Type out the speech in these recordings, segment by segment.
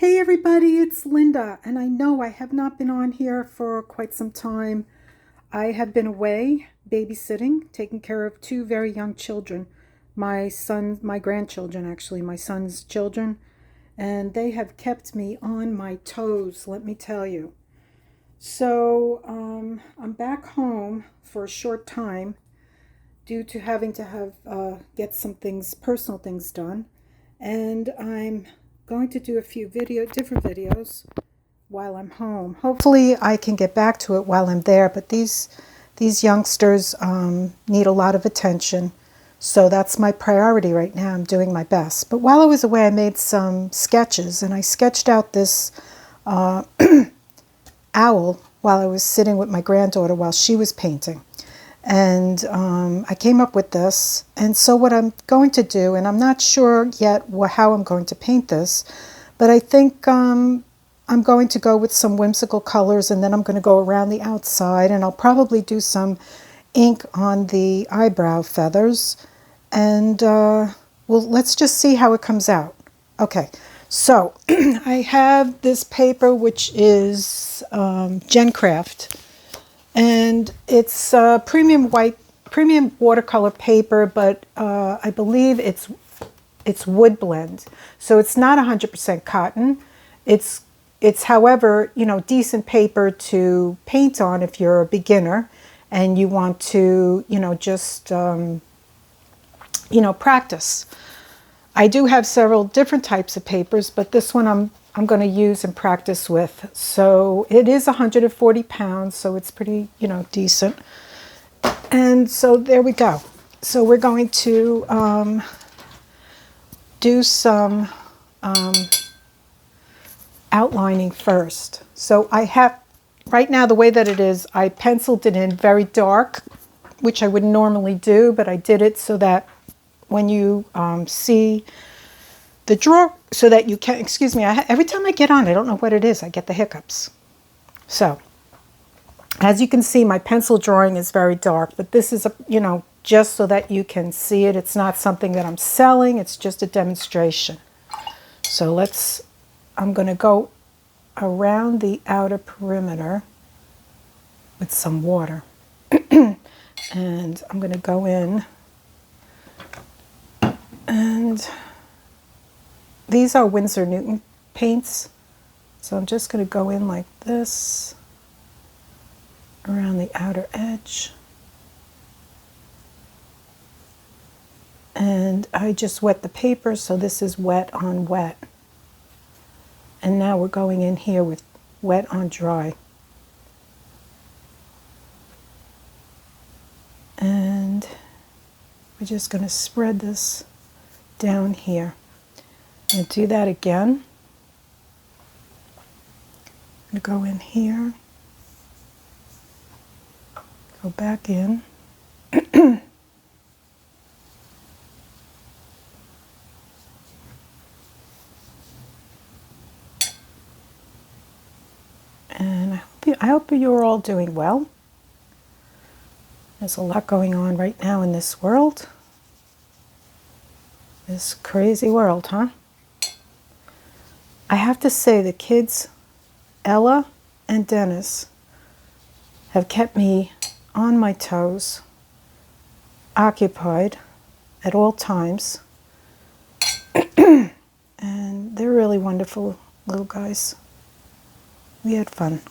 Hey everybody, it's Linda, and I know I have not been on here for quite some time. I have been away babysitting, taking care of two very young children. My grandchildren actually, my son's children, and they have kept me on my toes, let me tell you. So I'm back home for a short time due to having to have get some things, personal things done, and I'm going to do a few different videos while I'm home. Hopefully, I can get back to it while I'm there. But these youngsters need a lot of attention, so that's my priority right now. I'm doing my best. But while I was away, I made some sketches, and I sketched out this owl while I was sitting with my granddaughter while she was painting. And I came up with this. And so what I'm going to do, and I'm not sure yet how I'm going to paint this, but I think I'm going to go with some whimsical colors, and then I'm going to go around the outside, and I'll probably do some ink on the eyebrow feathers. And let's just see how it comes out. Okay, so I have this paper, which is GenCraft. And it's premium watercolor paper, but I believe it's wood blend, so it's not 100% cotton. It's however, decent paper to paint on if you're a beginner and you want to, just practice. I do have several different types of papers, but this one I'm going to use and practice with. So it is 140 pounds, so it's pretty, decent. And so there we go. So we're going to do some outlining first. So I have, right now the way that it is, I penciled it in very dark, which I wouldn't normally do, but I did it so that when you see the drawer, so that you can, excuse me, every time I get on, I don't know what it is, I get the hiccups. So, as you can see, my pencil drawing is very dark, but this is, just so that you can see it. It's not something that I'm selling, it's just a demonstration. So I'm going to go around the outer perimeter with some water. And I'm going to go in, and these are Winsor Newton paints, so I'm just going to go in like this around the outer edge. And I just wet the paper, so this is wet on wet. And now we're going in here with wet on dry. And we're just going to spread this down here. And do that again. I'm going to go in here, go back in. And I hope you're all doing well. There's a lot going on right now in this world. This crazy world, huh? I have to say, the kids, Ella and Dennis, have kept me on my toes, occupied at all times. And they're really wonderful little guys. We had fun.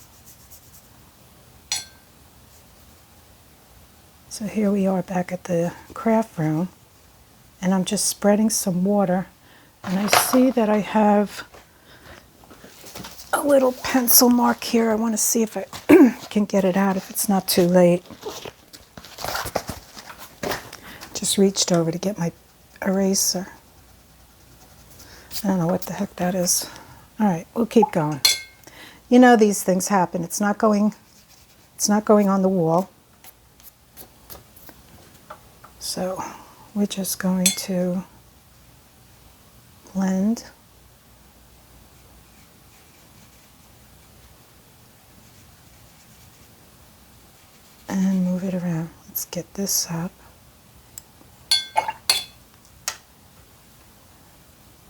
So here we are back at the craft room, and I'm just spreading some water, and I see that I have a little pencil mark here. I want to see if I can get it out if it's not too late. Just reached over to get my eraser. I don't know what the heck that is. All right, we'll keep going. These things happen. It's not going on the wall. So we're just going to blend. And move it around. Let's get this up.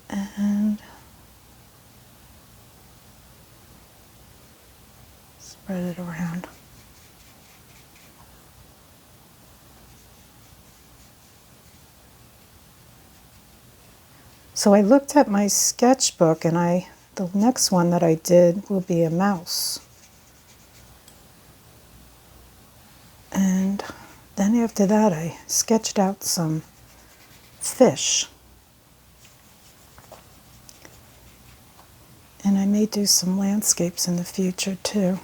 And spread it around. So I looked at my sketchbook, and the next one that I did will be a mouse. And then after that I sketched out some fish. And I may do some landscapes in the future too.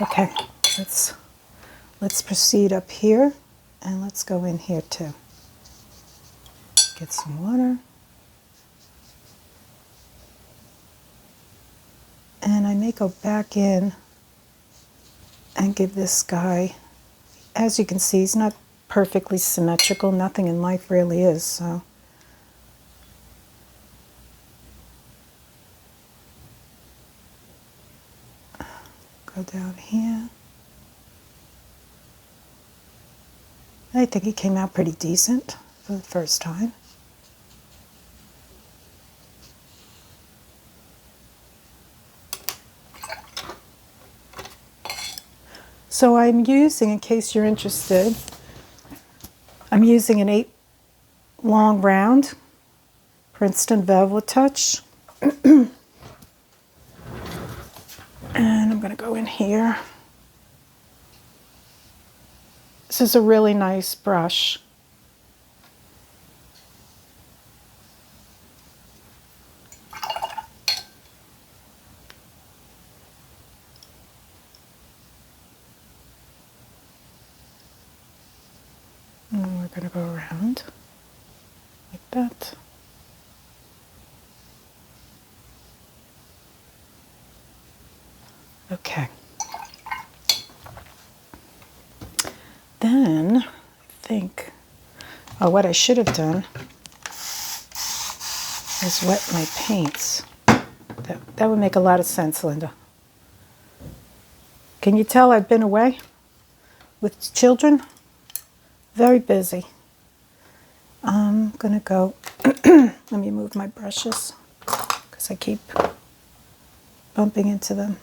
Okay, let's proceed up here, and let's go in here too. Get some water. And I may go back in and give this guy, as you can see, he's not perfectly symmetrical. Nothing in life really is, so. Go down here. I think he came out pretty decent for the first time. So I'm using, in case you're interested, I'm using an 8 long round Princeton Velvetouch. And I'm going to go in here. This is a really nice brush. And we're going to go around like that. Okay. Then I think, oh, what I should have done is wet my paints. That would make a lot of sense, Linda. Can you tell I've been away with children? Very busy. I'm gonna go, let me move my brushes because I keep bumping into them.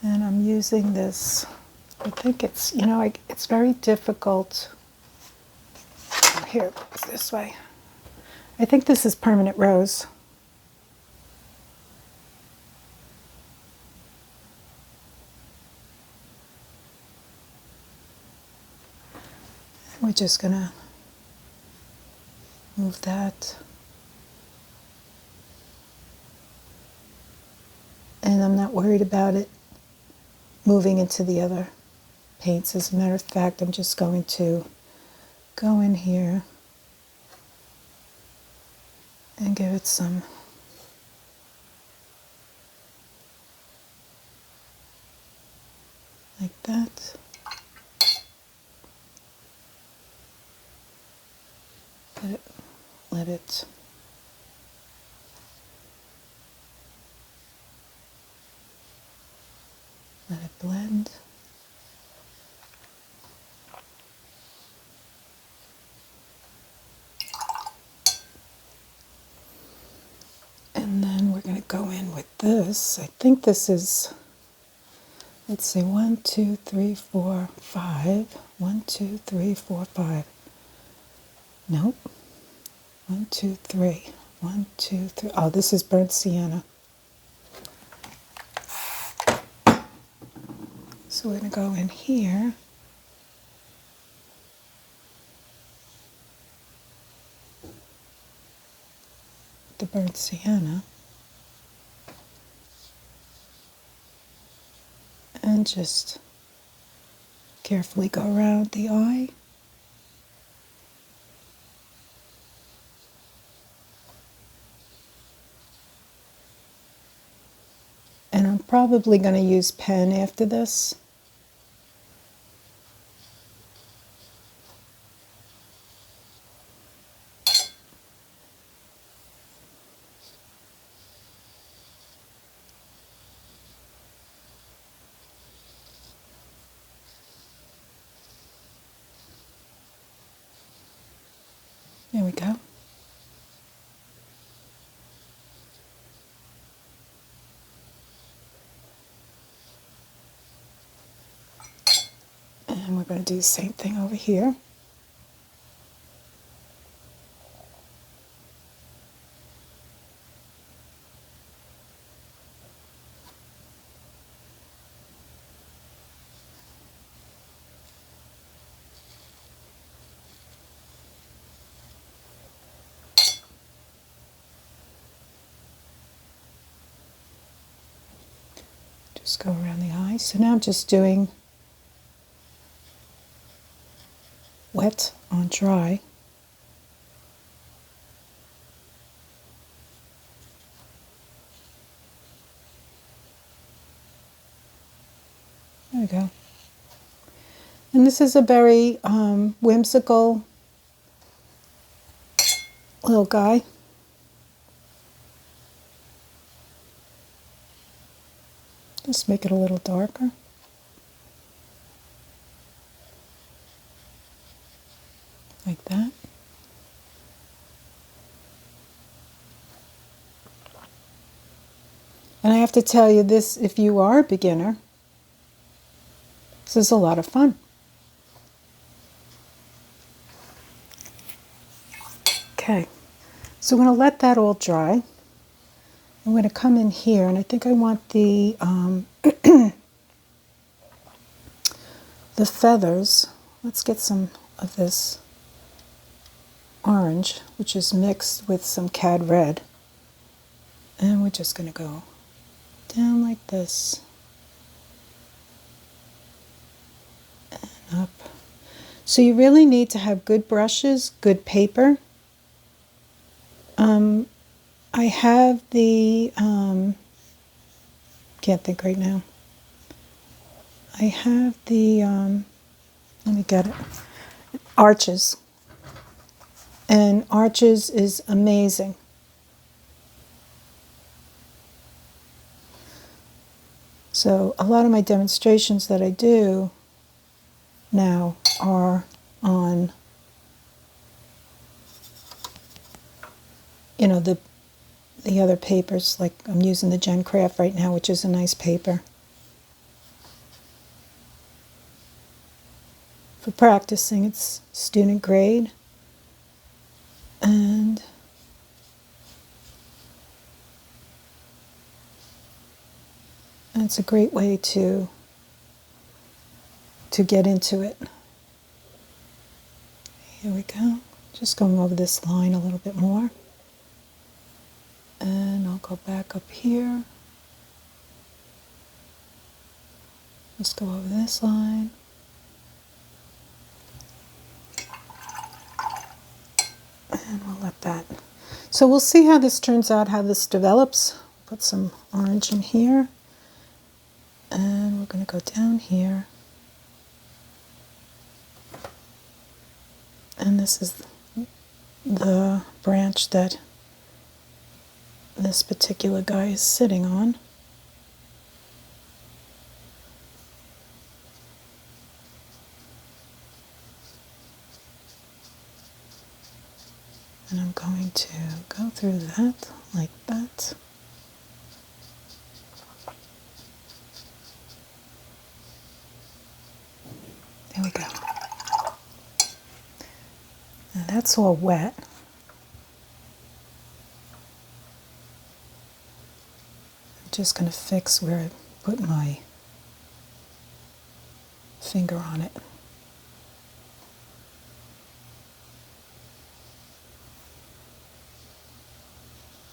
And I'm using this, I think it's, you know, it's very difficult. Oh, here, it's this way. I think this is Permanent Rose. We're just gonna move that. And I'm not worried about it moving into the other paints. As a matter of fact, I'm just going to go in here and give it some like that. Let it blend. And then we're going to go in with this. I think this is, let's see, 1, 2, 3, 4, 5. 1, 2, 3, 4, 5. Nope. 1, 2, 3. 1, 2, 3. Oh, this is burnt sienna. So we're going to go in here. The burnt sienna. And just carefully go around the eye. And I'm probably going to use pen after this. There we go. And we're going to do the same thing over here. Just go around the eye. So now I'm just doing wet on dry. There we go. And this is a very whimsical little guy. Just make it a little darker. Like that. And I have to tell you this, if you are a beginner, this is a lot of fun. Okay, so I'm going to let that all dry. I'm going to come in here, and I think I want the the feathers. Let's get some of this orange, which is mixed with some cad red. And we're just going to go down like this. And up. So you really need to have good brushes, good paper. I have the, can't think right now. I have the, let me get it, Arches. And Arches is amazing. So a lot of my demonstrations that I do now are on, you know, the other papers. Like I'm using the Gen Craft right now, which is a nice paper. For practicing, it's student grade. And it's a great way to get into it. Here we go. Just going over this line a little bit more. And I'll go back up here. Just go over this line. And we'll let that. So we'll see how this turns out, how this develops. Put some orange in here. And we're going to go down here. And this is the branch that this particular guy is sitting on. And I'm going to go through that like that. There we go. Now that's all wet. I'm just going to fix where I put my finger on it.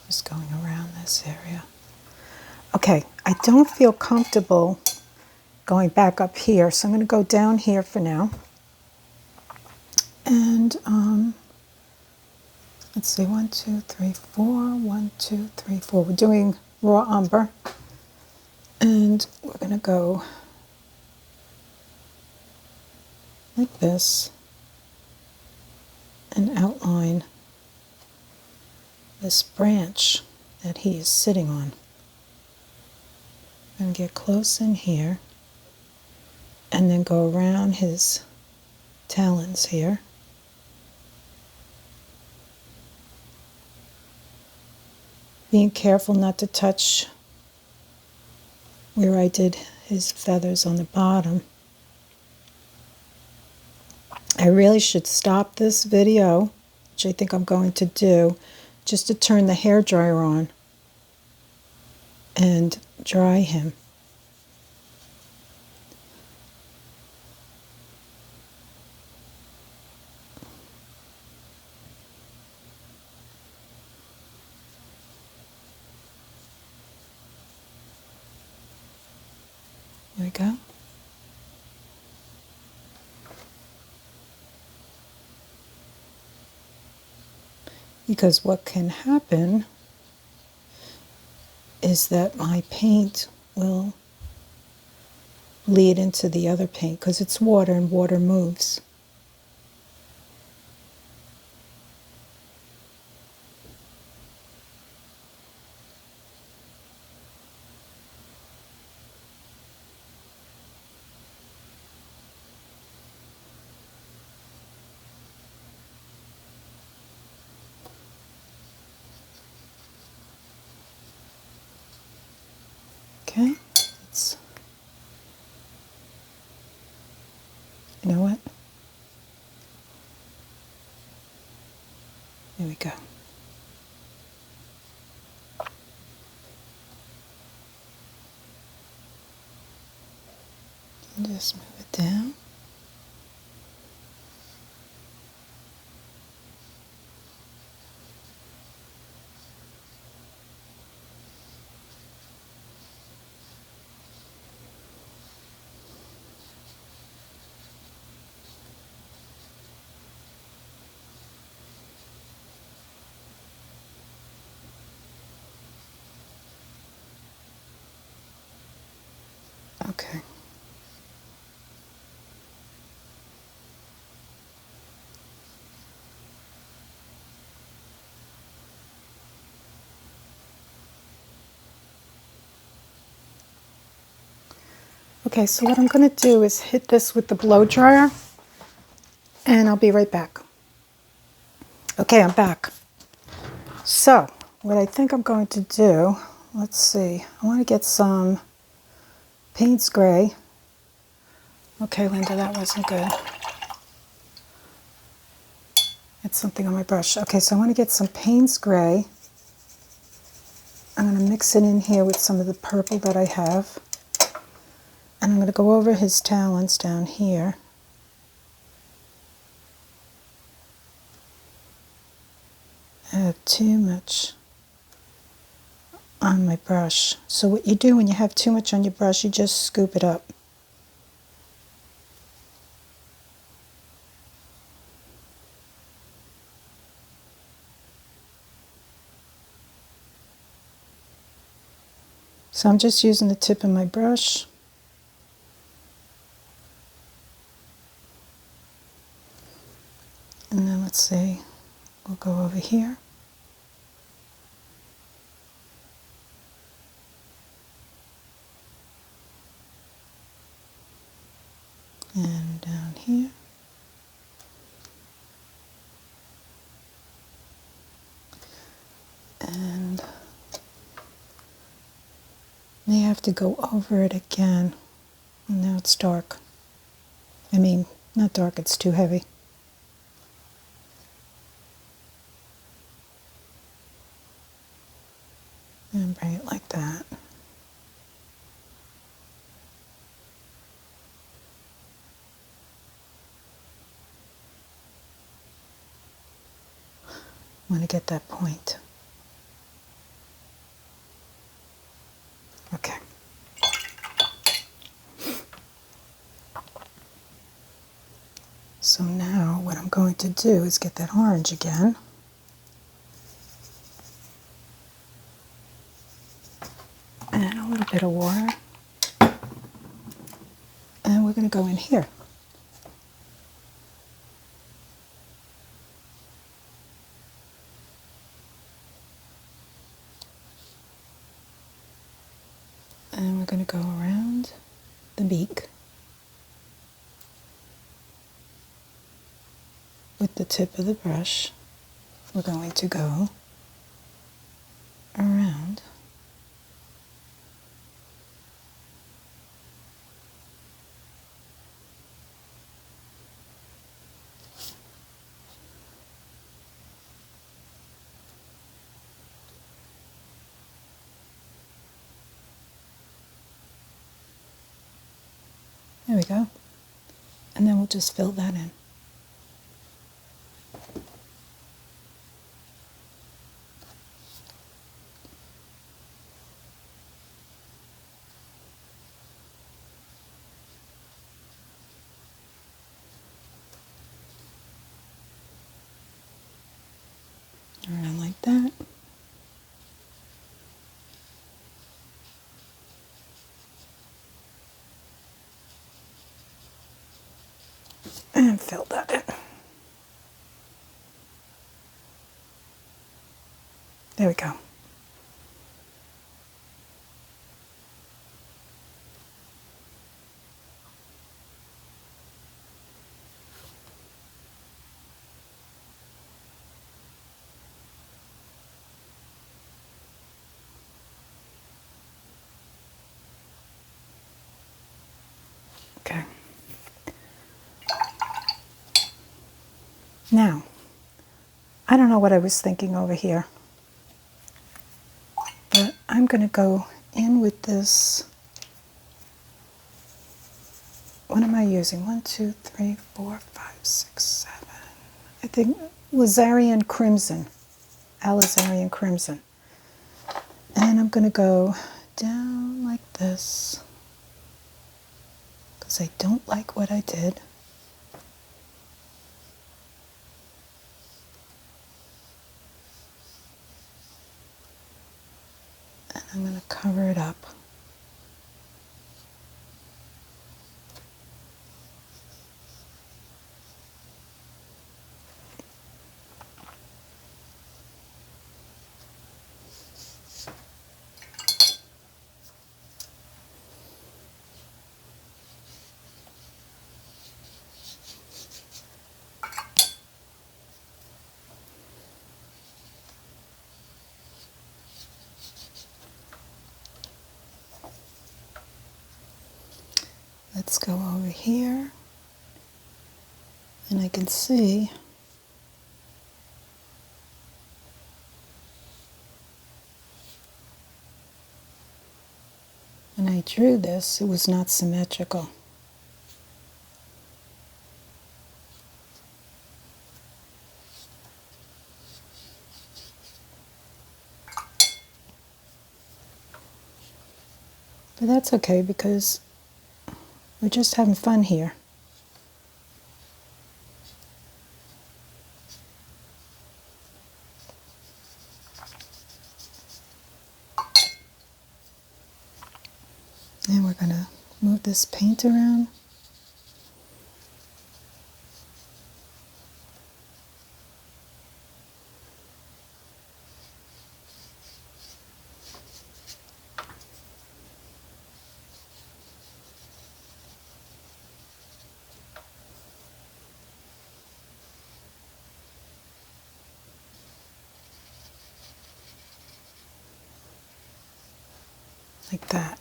Just going around this area. Okay, I don't feel comfortable going back up here, so I'm going to go down here for now. And let's see, 1, 2, 3, 4, 1, 2, 3, 4. We're doing raw umber, and we're going to go like this and outline this branch that he is sitting on. I'm going to get close in here and then go around his talons here. Being careful not to touch where I did his feathers on the bottom. I really should stop this video, which I think I'm going to do, just to turn the hairdryer on and dry him. There we go. Because what can happen is that my paint will bleed into the other paint because it's water and water moves. Okay, you know what? There we go. And just move it down. Okay. Okay, so what I'm going to do is hit this with the blow dryer, and I'll be right back. Okay, I'm back. So, what I think I'm going to do, let's see, I want to get some Payne's Gray. Okay, Linda, that wasn't good. It's something on my brush. Okay, so I want to get some Payne's Gray. I'm going to mix it in here with some of the purple that I have. And I'm going to go over his talons down here. I have too much on my brush. So what you do when you have too much on your brush, you just scoop it up. So I'm just using the tip of my brush. And then let's see, we'll go over here. And down here. And may have to go over it again. And now it's dark. I mean, not dark, it's too heavy. And bring it like that. I want to get that point. Okay. So now what I'm going to do is get that orange again. And a little bit of water. And we're going to go in here. And we're going to go around the beak with the tip of the brush. We're going to go around There we go. And then we'll just fill that in. Around like that. And fill that in. There we go. Okay. Now, I don't know what I was thinking over here, but I'm going to go in with this. What am I using? 1, 2, 3, 4, 5, 6, 7. I think Lazarian Crimson. Alizarian Crimson. And I'm going to go down like this because I don't like what I did. And I'm going to cover it up. Let's go over here, and I can see when I drew this, it was not symmetrical. But that's okay because we're just having fun here. And we're going to move this paint around. Like that.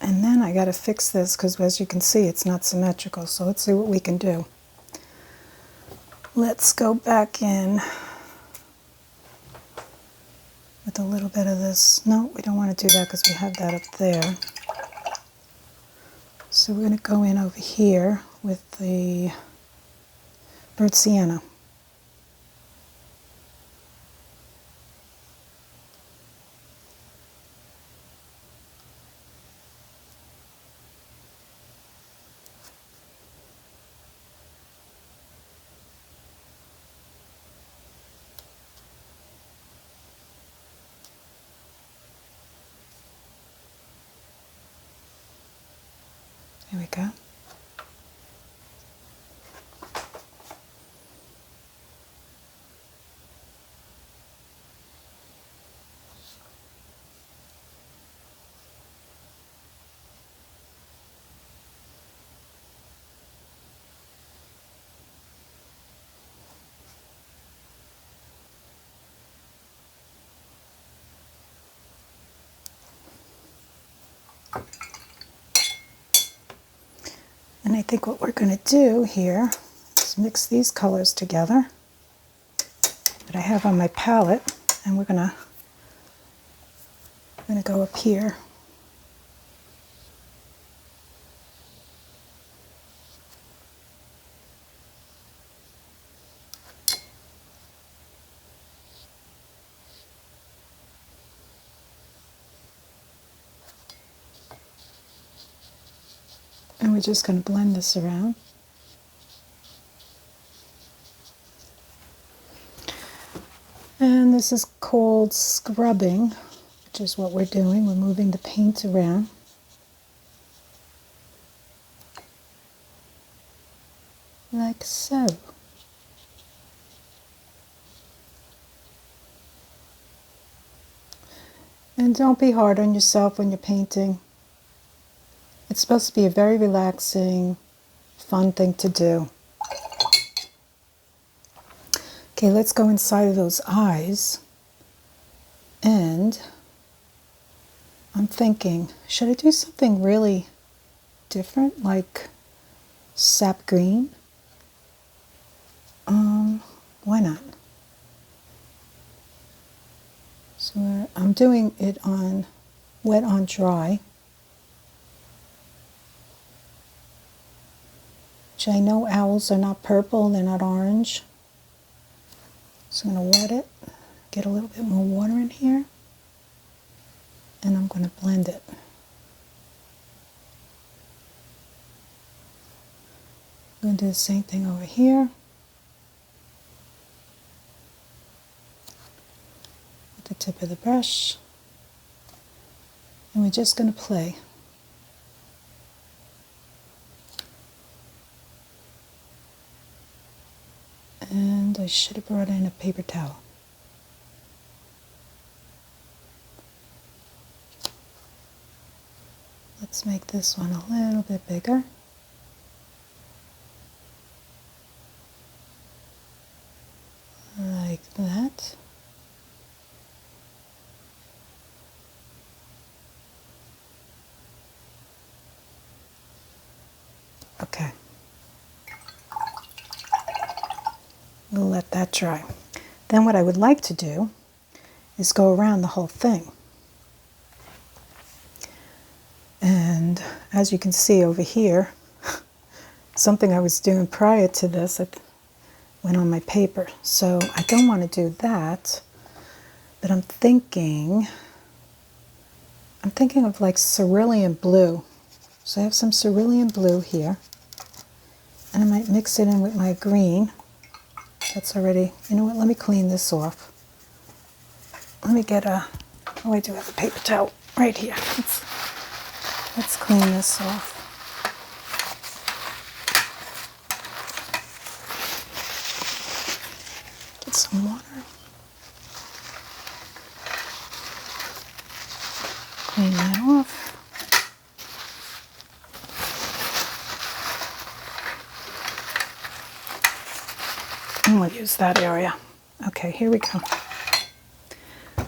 And then I got to fix this because as you can see it's not symmetrical, so let's see what we can do. Let's go back in with a little bit of this. No, we don't want to do that because we have that up there. So we're going to go in over here with the burnt sienna. There we go. And I think what we're going to do here is mix these colors together that I have on my palette, and we're going to go up here And we're just going to blend this around. And this is called scrubbing, which is what we're doing. We're moving the paint around. Like so. And don't be hard on yourself when you're painting. It's supposed to be a very relaxing, fun thing to do. Okay, let's go inside of those eyes. And I'm thinking, should I do something really different, like sap green? Why not? So I'm doing it on wet on dry, which I know owls are not purple, they're not orange. So I'm going to wet it, get a little bit more water in here, and I'm going to blend it. I'm going to do the same thing over here. With the tip of the brush. And we're just going to play. And I should have brought in a paper towel. Let's make this one a little bit bigger. Like that. Okay. We'll let that dry. Then what I would like to do is go around the whole thing. And as you can see over here, something I was doing prior to this, I went on my paper. So I don't want to do that, but I'm thinking of like cerulean blue. So I have some cerulean blue here, and I might mix it in with my green. That's already, you know what, let me clean this off. Let me get a, oh, I do have a paper towel right here. Let's clean this off. Get some water. Clean that off. And we'll use that area. Okay, here we go.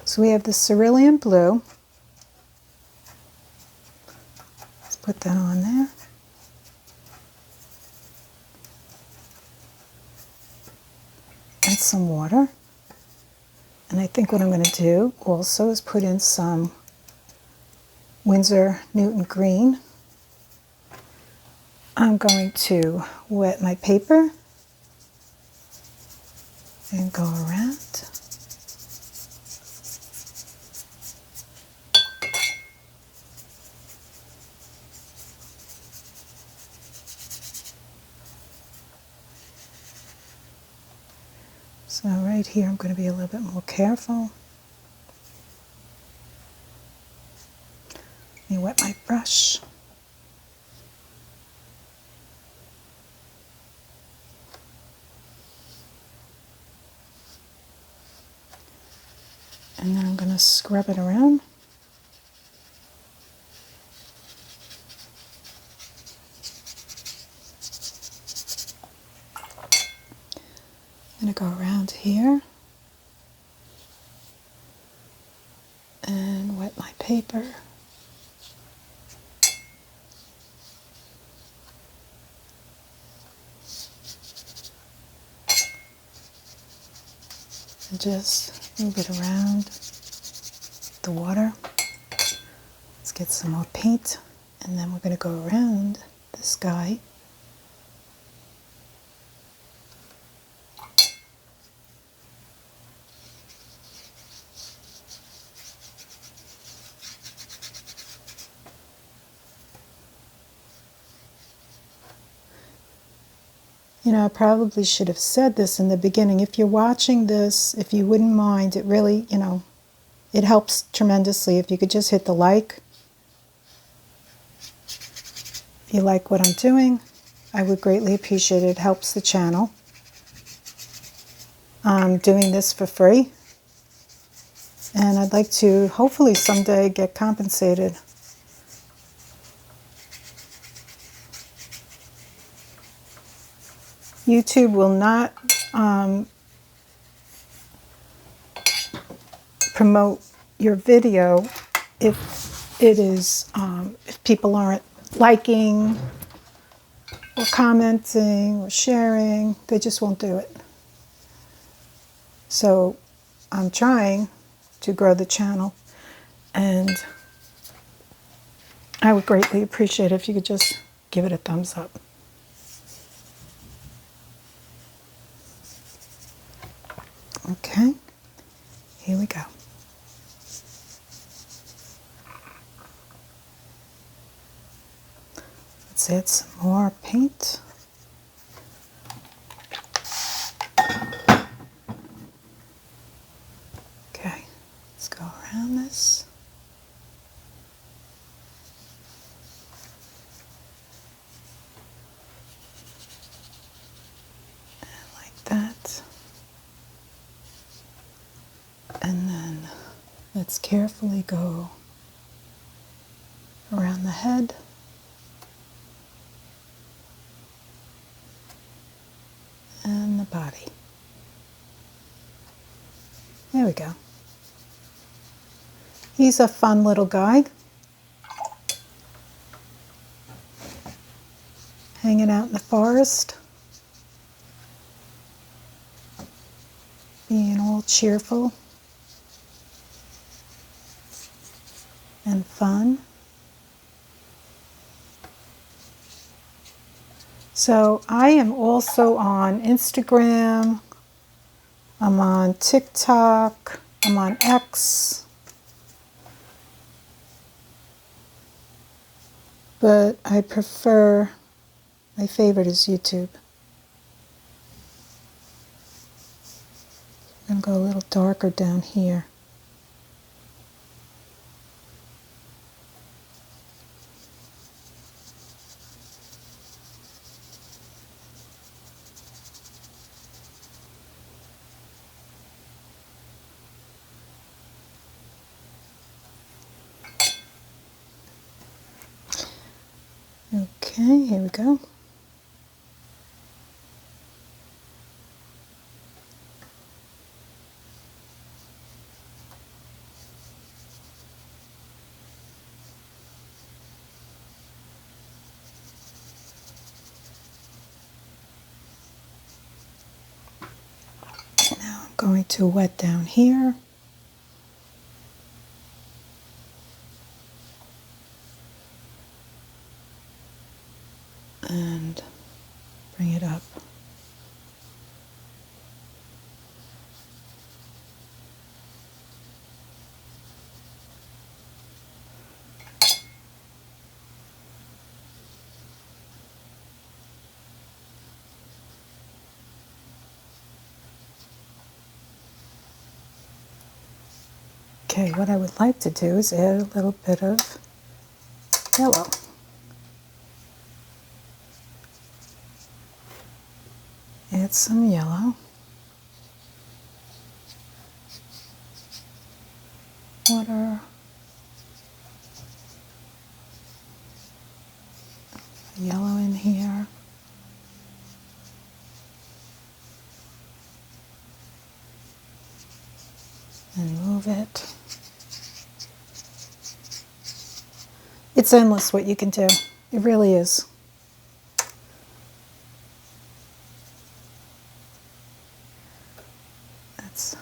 So we have the cerulean blue. Let's put that on there. And some water. And I think what I'm going to do also is put in some Winsor Newton green. I'm going to wet my paper and go around. So right here I'm going to be a little bit more careful. Let me wet my brush. And then I'm going to scrub it around. I'm going to go around here and wet my paper. And just move it around the water. Let's get some more paint, and then we're going to go around the sky. You know, I probably should have said this in the beginning. If you're watching this, if you wouldn't mind, it really, you know, it helps tremendously if you could just hit the like. If you like what I'm doing, I would greatly appreciate it. It helps the channel. I'm doing this for free, and I'd like to hopefully someday get compensated. YouTube will not promote your video if it is if people aren't liking or commenting or sharing. They just won't do it. So I'm trying to grow the channel, and I would greatly appreciate it if you could just give it a thumbs up. Okay, here we go. Let's add some more paint. Okay, let's go around this. And like that. And then let's carefully go around the head. And the body. There we go. He's a fun little guy. Hanging out in the forest. Being all cheerful and fun. So I am also on Instagram, I'm on TikTok, I'm on X, but I prefer, my favorite is YouTube. I'm going to go a little darker down here. Okay, here we go. Now I'm going to wet down here. And bring it up. Okay, what I would like to do is add a little bit of yellow. Add some yellow. Water. Yellow in here. And move it. It's endless what you can do. It really is. That's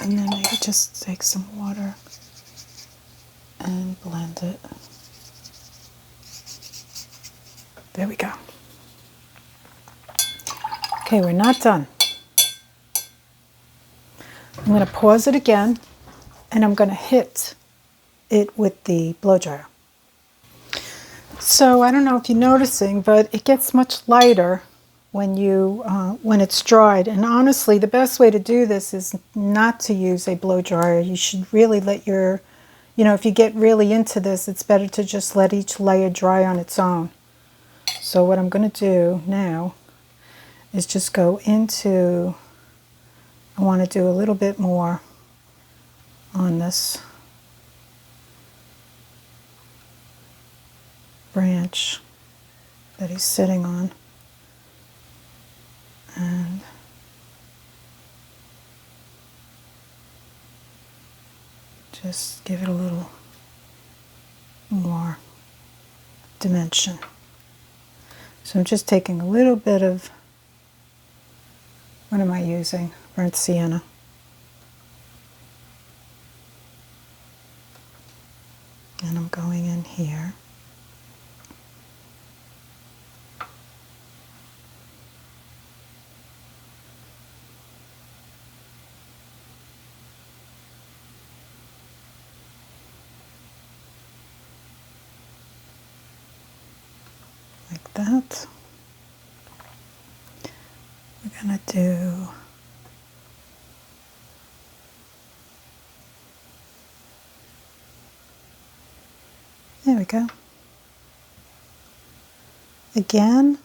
and then maybe just take some water and blend it. There we go. Okay, we're not done. I'm going to pause it again, and I'm going to hit it with the blow dryer. So I don't know if you're noticing, but it gets much lighter when it's dried. And honestly, the best way to do this is not to use a blow dryer. You should really let if you get really into this, it's better to just let each layer dry on its own. So what I'm going to do now is just go into, I want to do a little bit more on this branch that he's sitting on, and just give it a little more dimension. So I'm just taking a little bit of, what am I using? Burnt sienna. And I'm going in here. Like that. We're going to do there we go. Again,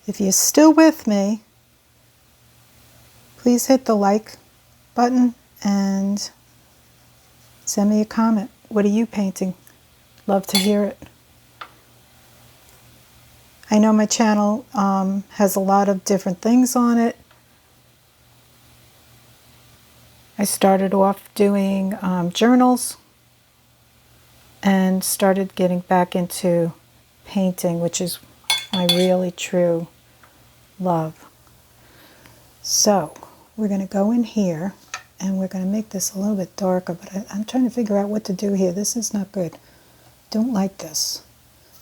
if you're still with me, please hit the like button and send me a comment. What are you painting? Love to hear it. I know my channel has a lot of different things on it. I started off doing journals and started getting back into painting, which is my really true love. So we're going to go in here and we're going to make this a little bit darker, but I'm trying to figure out what to do here. This is not good. Don't like this.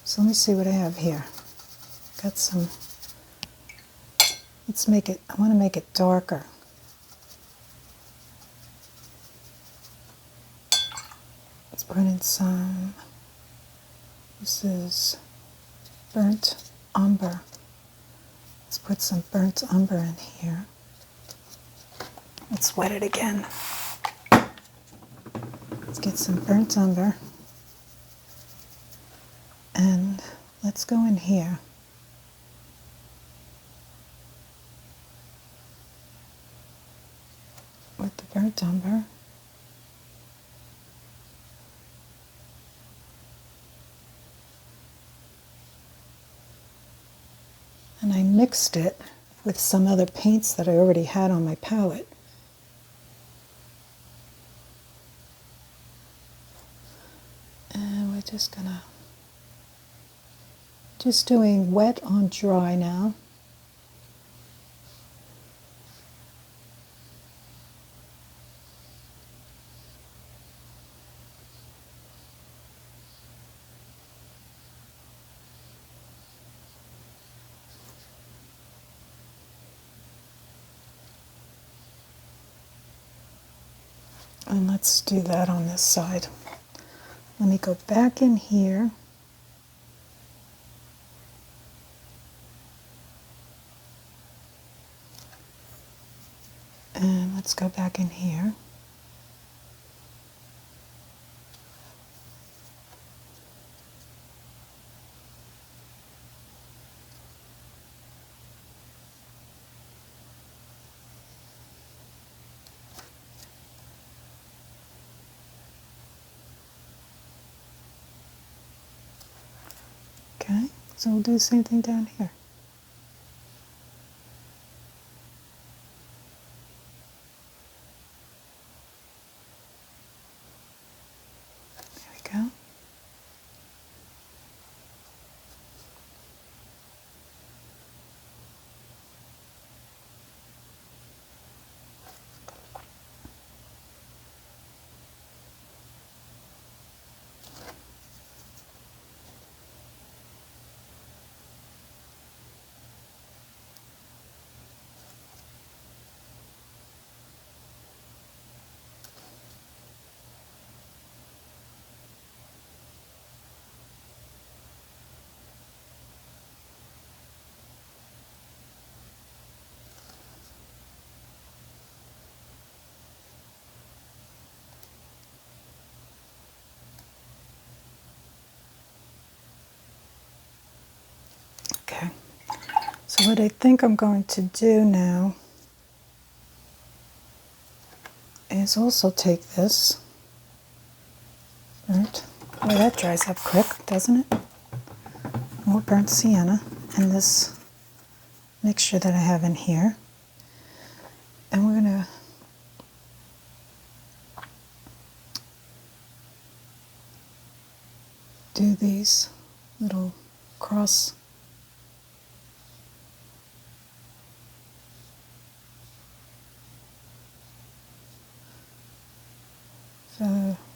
So let me see what I have here. Got some, let's make it, I want to make it darker. Let's put in some, this is burnt umber. Let's put some burnt umber in here. Let's wet it again. Let's get some burnt umber. And let's go in here. With the burnt umber. And I mixed it with some other paints that I already had on my palette. And we're just gonna, just doing wet on dry now. And let's do that on this side. Let me go back in here. And let's go back in here. Okay, so we'll do the same thing down here. There we go. So what I think I'm going to do now is also take this, right? Boy, that dries up quick, doesn't it? More burnt sienna and this mixture that I have in here. And we're going to do these little cross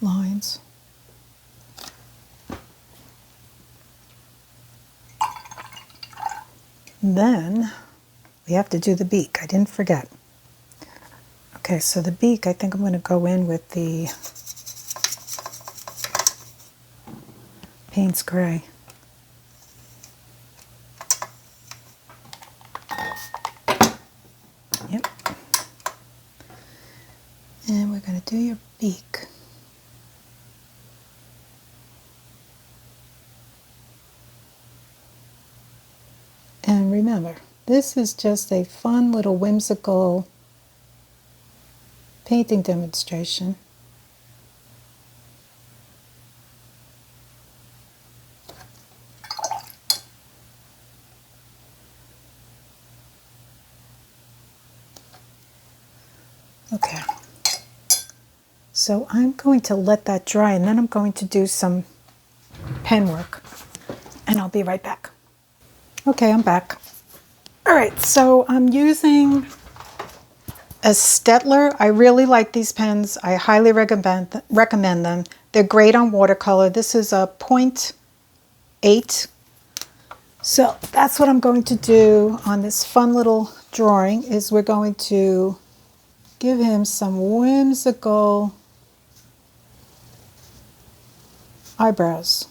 lines. Then we have to do the beak. I didn't forget. Okay, so the beak, I think I'm going to go in with the Payne's Gray. Yep. And we're going to do your beak. And remember, this is just a fun little whimsical painting demonstration. Okay, so I'm going to let that dry and then I'm going to do some pen work and I'll be right back. Okay, I'm back. All right, so I'm using a Staedtler. I really like these pens. I highly recommend them. They're great on watercolor. This is a 0.8. So that's what I'm going to do on this fun little drawing is we're going to give him some whimsical eyebrows.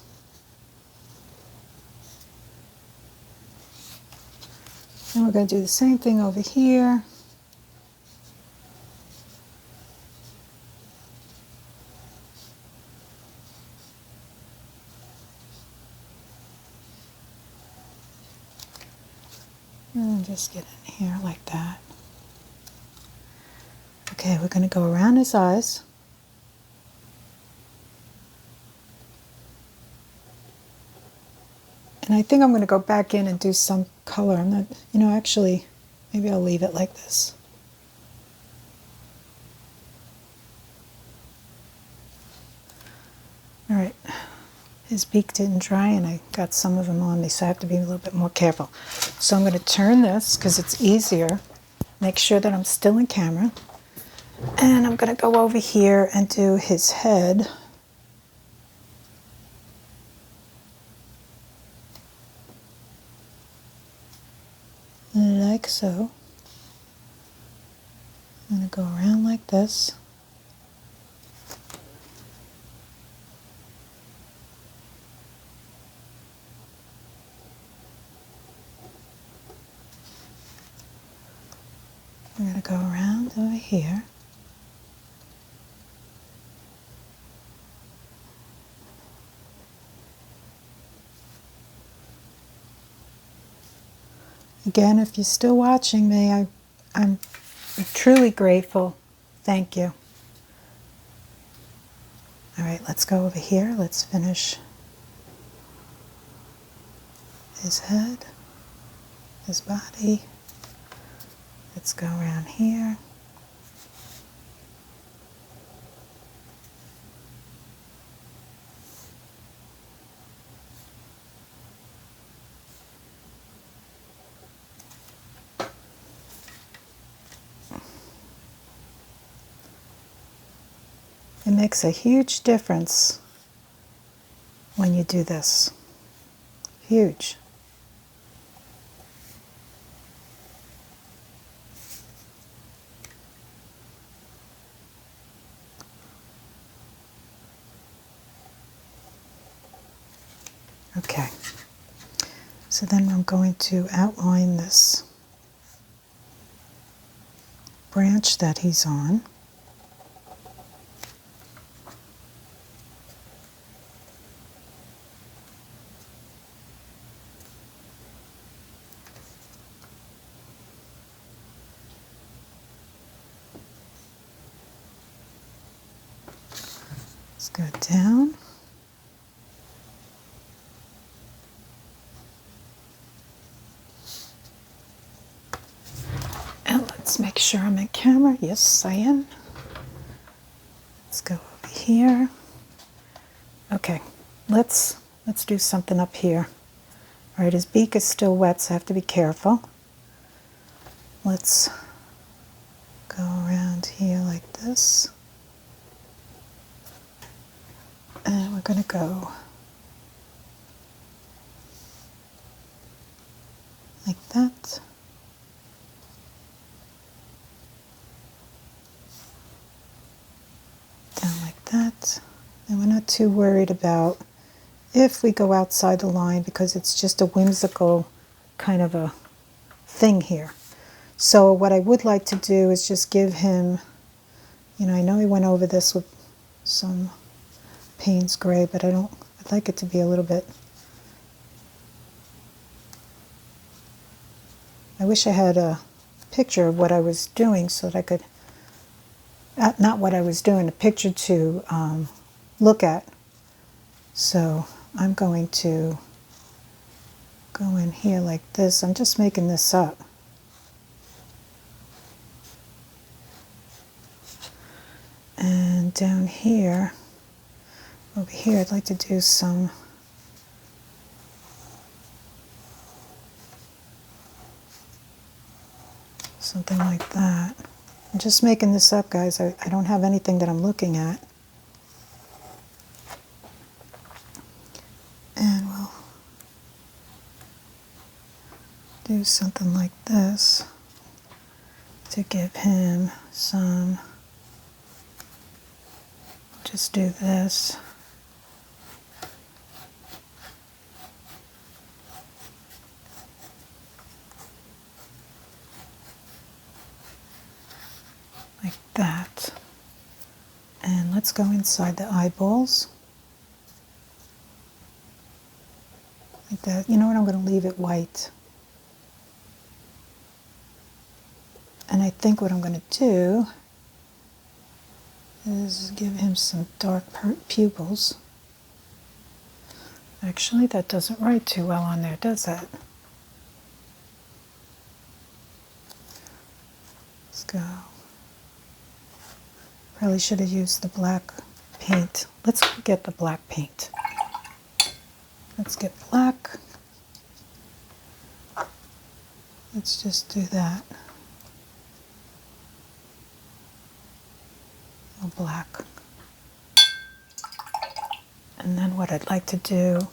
And we're going to do the same thing over here. And just get in here like that. Okay, we're going to go around his eyes. And I think I'm going to go back in and do some color. I'm not, actually, maybe I'll leave it like this. All right, his beak didn't dry and I got some of them on me, so I have to be a little bit more careful. So I'm going to turn this because it's easier. Make sure that I'm still in camera. And I'm going to go over here and do his head. Like so. I'm going to go around like this. I'm going to go around over here. Again, if you're still watching me, I'm truly grateful. Thank you. All right, let's go over here. Let's finish his head, his body. Let's go around here. It makes a huge difference when you do this. Huge. Okay, so then I'm going to outline this branch that he's on. Go down. And let's make sure I'm in camera. Yes, I am. Let's go over here. Okay, let's do something up here. All right, his beak is still wet, so I have to be careful. Let's go around here like this. And we're going to go like that. Down like that. And we're not too worried about if we go outside the line because it's just a whimsical kind of a thing here. So what I would like to do is just give him, you know, I know he went over this with some Payne's gray, but I'd like it to be a little bit, I wish I had a picture of what I was doing so that I could, not what I was doing, a picture to look at. So I'm going to go in here like this. I'm just making this up. And down here, over here, I'd like to do something like that. I'm just making this up, guys. I don't have anything that I'm looking at. And we'll do something like this to give him some, just do this. Like that. And let's go inside the eyeballs. Like that. You know what? I'm going to leave it white. And I think what I'm going to do is give him some dark pupils. Actually, that doesn't write too well on there, does that? Let's go. Probably should have used the black paint. Let's get the black paint. Let's get black. Let's just do that. Black. And then what I'd like to do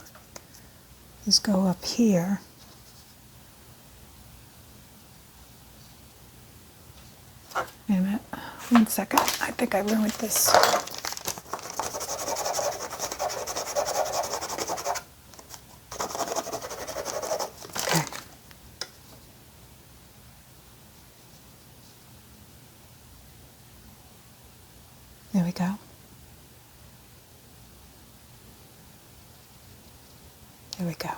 is go up here wait a minute, 1 second, I think I ruined this. Okay. There we go. There we go.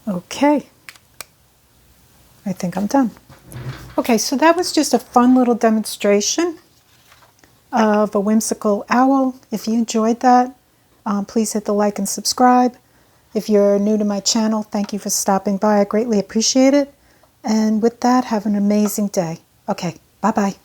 Okay. I think I'm done. Okay, so that was just a fun little demonstration of a whimsical owl. If you enjoyed that, please hit the like and subscribe. If you're new to my channel, thank you for stopping by. I greatly appreciate it. And with that, have an amazing day. Okay, bye-bye.